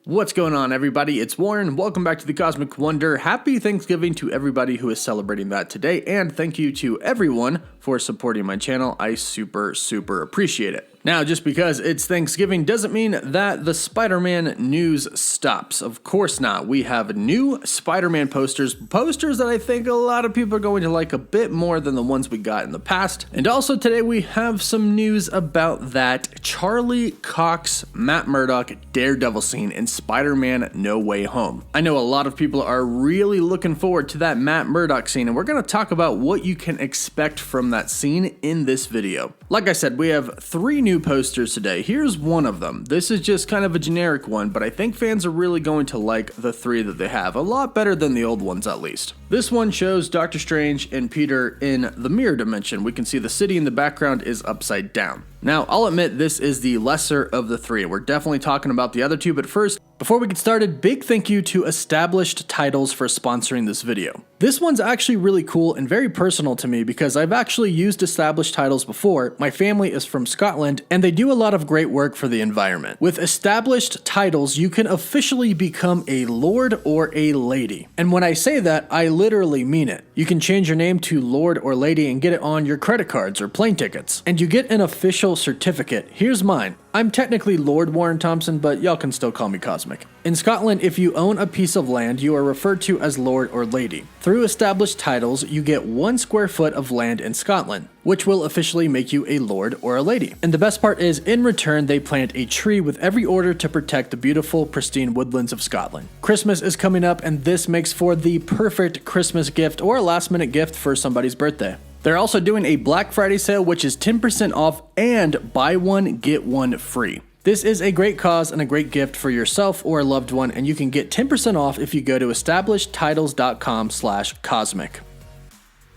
What's going on, everybody? It's Warren. Welcome back to the Cosmic Wonder. Happy Thanksgiving to everybody who is celebrating that today, and thank you to everyone for supporting my channel. I super appreciate it. Now, just because it's Thanksgiving doesn't mean that the Spider-Man news stops. Of course not. We have new Spider-Man posters that I think a lot of people are going to like a bit more than the ones we got in the past. And also today we have some news about that Charlie Cox, Matt Murdock Daredevil scene in Spider-Man No Way Home. I know a lot of people are really looking forward to that Matt Murdock scene, and we're going to talk about what you can expect from that scene in this video. Like I said, we have 3 new posters today. Here's one of them. This is just kind of a generic one, but I think fans are really going to like the 3 that they have. A lot better than the old ones, at least. This one shows Doctor Strange and Peter in the mirror dimension. We can see the city in the background is upside down. Now, I'll admit this is the lesser of the 3. We're definitely talking about the other 2, but first, before we get started, big thank you to Established Titles for sponsoring this video. This one's actually really cool and very personal to me because I've actually used Established Titles before. My family is from Scotland and they do a lot of great work for the environment. With Established Titles, you can officially become a lord or a lady. And when I say that, I literally mean it. You can change your name to lord or lady and get it on your credit cards or plane tickets. And you get an official certificate. Here's mine. I'm technically Lord Warren Thompson, but y'all can still call me Cosmic. In Scotland, if you own a piece of land, you are referred to as Lord or Lady. Through Established Titles, you get 1 square foot of land in Scotland, which will officially make you a Lord or a Lady. And the best part is, in return, they plant a tree with every order to protect the beautiful, pristine woodlands of Scotland. Christmas is coming up, and this makes for the perfect Christmas gift or a last-minute gift for somebody's birthday. They're also doing a Black Friday sale, which is 10% off and buy one, get one free. This is a great cause and a great gift for yourself or a loved one, and you can get 10% off if you go to establishedtitles.com/cosmic.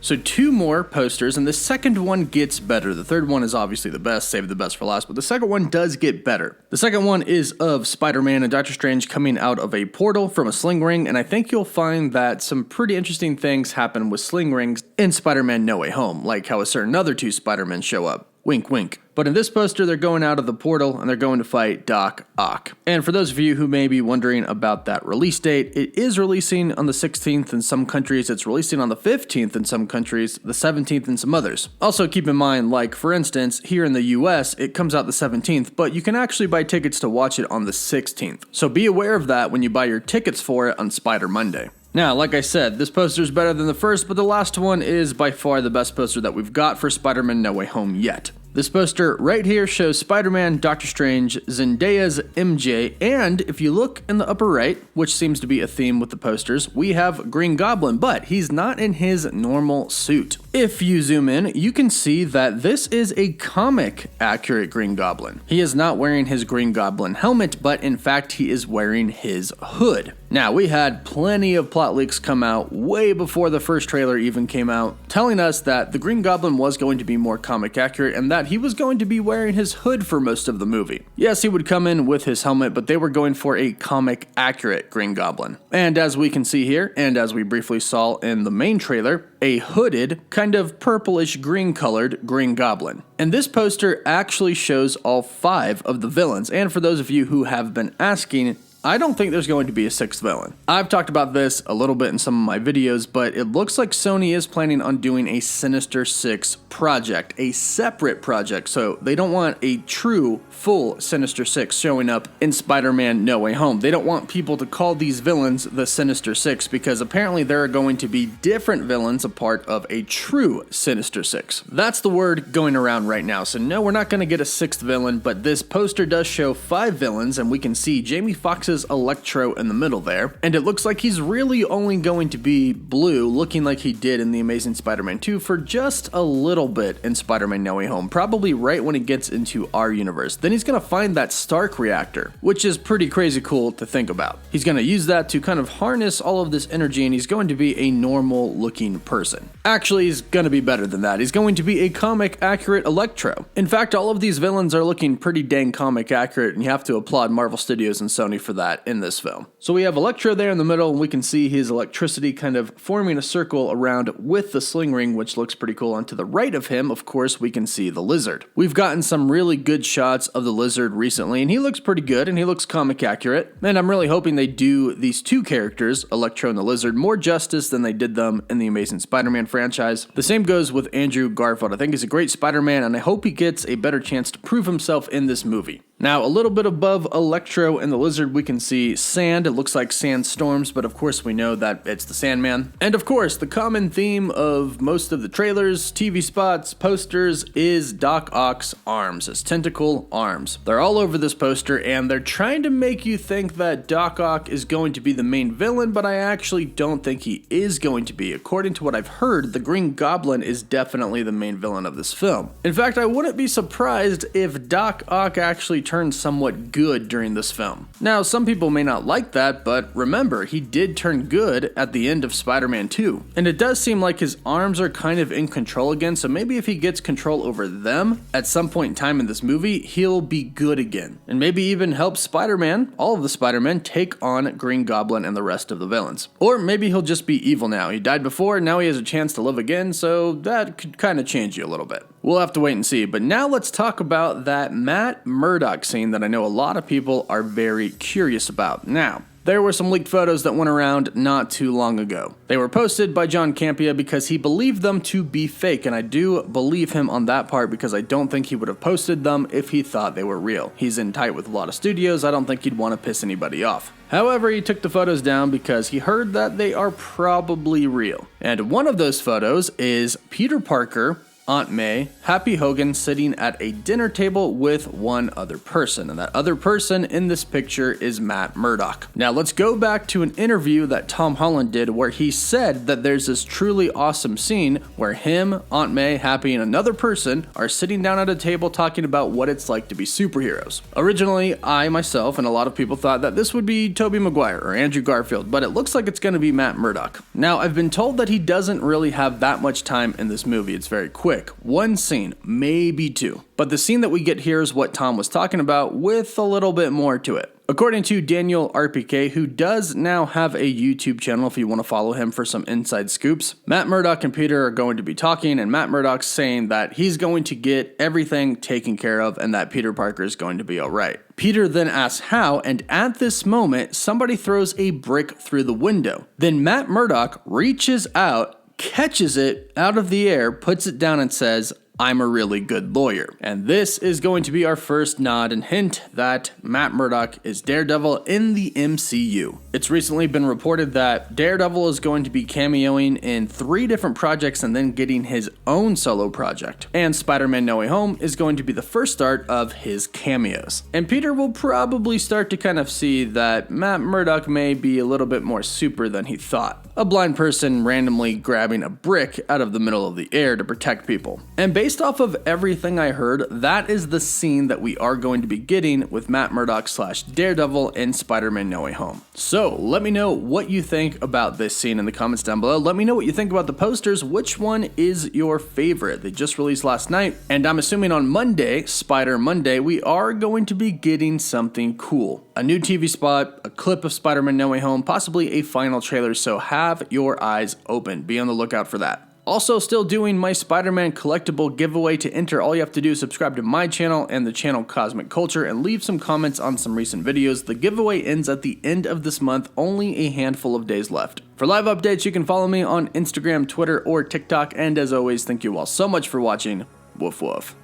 So 2 more posters, and the second one gets better. The third one is obviously the best, save the best for last, but the second one does get better. The second one is of Spider-Man and Doctor Strange coming out of a portal from a sling ring, and I think you'll find that some pretty interesting things happen with sling rings in Spider-Man No Way Home, like how a certain other 2 Spider-Men show up. Wink, wink. But in this poster, they're going out of the portal and they're going to fight Doc Ock. And for those of you who may be wondering about that release date, it is releasing on the 16th in some countries, it's releasing on the 15th in some countries, the 17th in some others. Also keep in mind, like for instance, here in the US, it comes out the 17th, but you can actually buy tickets to watch it on the 16th. So be aware of that when you buy your tickets for it on Spider Monday. Now, like I said, this poster is better than the first, but the last one is by far the best poster that we've got for Spider-Man No Way Home yet. This poster right here shows Spider-Man, Doctor Strange, Zendaya's MJ, and if you look in the upper right, which seems to be a theme with the posters, we have Green Goblin, but he's not in his normal suit. If you zoom in, you can see that this is a comic-accurate Green Goblin. He is not wearing his Green Goblin helmet, but in fact, he is wearing his hood. Now, we had plenty of plot leaks come out way before the first trailer even came out, telling us that the Green Goblin was going to be more comic accurate and that he was going to be wearing his hood for most of the movie. Yes, he would come in with his helmet, but they were going for a comic accurate Green Goblin. And as we can see here, and as we briefly saw in the main trailer, a hooded, kind of purplish green colored Green Goblin. And this poster actually shows all 5 of the villains. And for those of you who have been asking, I don't think there's going to be a 6th villain. I've talked about this a little bit in some of my videos, but it looks like Sony is planning on doing a Sinister Six project, a separate project, so they don't want a true, full Sinister Six showing up in Spider-Man No Way Home. They don't want people to call these villains the Sinister Six because apparently there are going to be different villains a part of a true Sinister Six. That's the word going around right now, so no, we're not going to get a 6th villain, but this poster does show 5 villains, and we can see Jamie Foxx's Electro in the middle there, and it looks like he's really only going to be blue, looking like he did in The Amazing Spider-Man 2 for just a little bit in Spider-Man No Way Home, probably right when he gets into our universe. Then he's going to find that Stark reactor, which is pretty crazy cool to think about. He's going to use that to kind of harness all of this energy, and he's going to be a normal looking person. Actually, he's going to be better than that. He's going to be a comic accurate Electro. In fact, all of these villains are looking pretty dang comic accurate, and you have to applaud Marvel Studios and Sony for that. that in this film. So we have Electro there in the middle, and we can see his electricity kind of forming a circle around with the sling ring, which looks pretty cool. And to the right of him, of course, we can see the Lizard. We've gotten some really good shots of the Lizard recently, and he looks pretty good, and he looks comic accurate. And I'm really hoping they do these two characters, Electro and the Lizard, more justice than they did them in the Amazing Spider-Man franchise. The same goes with Andrew Garfield. I think he's a great Spider-Man, and I hope he gets a better chance to prove himself in this movie. Now, a little bit above Electro and the Lizard, we can see sand. It looks like sandstorms, but of course we know that it's the Sandman. And of course, the common theme of most of the trailers, TV spots, posters is Doc Ock's arms, his tentacle arms. They're all over this poster, and they're trying to make you think that Doc Ock is going to be the main villain, but I actually don't think he is going to be. According to what I've heard, the Green Goblin is definitely the main villain of this film. In fact, I wouldn't be surprised if Doc Ock actually turned somewhat good during this film. Now, some people may not like that, but remember, he did turn good at the end of Spider-Man 2. And it does seem like his arms are kind of in control again, so maybe if he gets control over them at some point in time in this movie, he'll be good again. And maybe even help Spider-Man, all of the Spider-Men, take on Green Goblin and the rest of the villains. Or maybe he'll just be evil now. He died before, now he has a chance to live again, so that could kind of change you a little bit. We'll have to wait and see, but now let's talk about that Matt Murdocks scene that I know a lot of people are very curious about. Now, there were some leaked photos that went around not too long ago. They were posted by John Campea because he believed them to be fake, and I do believe him on that part because I don't think he would have posted them if he thought they were real. He's in tight with a lot of studios. I don't think he'd want to piss anybody off. However, he took the photos down because he heard that they are probably real. And one of those photos is Peter Parker, Aunt May, Happy Hogan sitting at a dinner table with one other person, and that other person in this picture is Matt Murdock. Now let's go back to an interview that Tom Holland did where he said that there's this truly awesome scene where him, Aunt May, Happy, and another person are sitting down at a table talking about what it's like to be superheroes. Originally, I myself and a lot of people thought that this would be Tobey Maguire or Andrew Garfield, but it looks like it's going to be Matt Murdock. Now, I've been told that he doesn't really have that much time in this movie. It's very quick. One scene, maybe two. But the scene that we get here is what Tom was talking about with a little bit more to it. According to Daniel RPK, who does now have a YouTube channel if you want to follow him for some inside scoops, Matt Murdock and Peter are going to be talking, and Matt Murdock's saying that he's going to get everything taken care of and that Peter Parker is going to be alright. Peter then asks how, and at this moment, somebody throws a brick through the window. Then Matt Murdock reaches out, catches it out of the air, puts it down and says, "I'm a really good lawyer." And this is going to be our first nod and hint that Matt Murdock is Daredevil in the MCU. It's recently been reported that Daredevil is going to be cameoing in 3 different projects and then getting his own solo project. And Spider-Man No Way Home is going to be the first start of his cameos. And Peter will probably start to kind of see that Matt Murdock may be a little bit more super than he thought. A blind person randomly grabbing a brick out of the middle of the air to protect people. And based off of everything I heard, that is the scene that we are going to be getting with Matt Murdock / Daredevil in Spider-Man No Way Home. So let me know what you think about this scene in the comments down below. Let me know what you think about the posters. Which one is your favorite? They just released last night, and I'm assuming on Monday, Spider Monday, we are going to be getting something cool. A new TV spot, a clip of Spider-Man No Way Home, possibly a final trailer, so have your eyes open. Be on the lookout for that. Also, still doing my Spider-Man collectible giveaway. To enter, all you have to do is subscribe to my channel and the channel Cosmic Culture and leave some comments on some recent videos. The giveaway ends at the end of this month, only a handful of days left. For live updates, you can follow me on Instagram, Twitter, or TikTok, and as always, thank you all so much for watching. Woof woof.